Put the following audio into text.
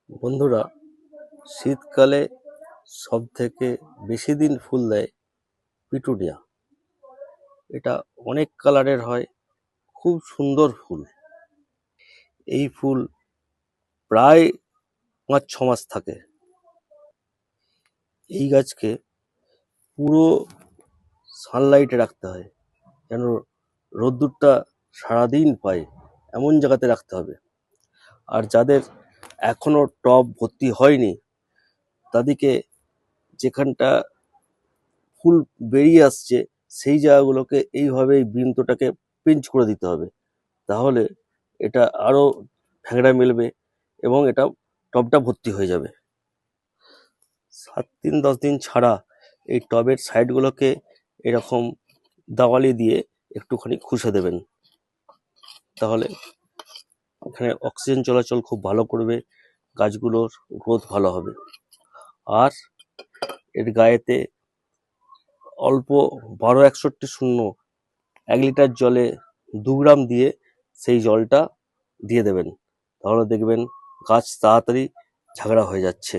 বন্ধুরা, শীতকালে সব থেকে বেশি দিন ফুল দেয় পিটুনিয়া। এটা অনেক কালারের হয়, খুব সুন্দর ফুল। এই ফুল প্রায় ৫-৬ মাস থাকে। এই গাছকে পুরো সানলাইটে রাখতে হয়, যেন রোদ্দুরটা সারাদিন পায়, এমন জায়গাতে রাখতে হবে। আর যাদের এখনো টব ভর্তি হয়নি, তাদেরকে যেখানটা ফুল বেরিয়ে আসছে সেই জায়গাগুলোকে এইভাবে এই বৃন্তটাকে পিঞ্চ করে দিতে হবে। তাহলে এটা আরো ঠ্যাংড়া মেলবে এবং এটা টবটা ভর্তি হয়ে যাবে। 7 দিন 10 দিন ছাড়া এই টবের সাইডগুলোকে এরকম দাওয়ালি দিয়ে একটুখানি খুশে দেবেন। তাহলে এখানে অক্সিজেন চলাচল খুব ভালো করবে, গাছগুলোর গ্রোথ ভালো হবে। আর এর গায়েতে অল্প 1261 1 লিটার জলে 2 গ্রাম দিয়ে সেই জলটা দিয়ে দেবেন। তাহলে দেখবেন গাছ তাড়াতাড়ি ঝাগড়া হয়ে যাচ্ছে।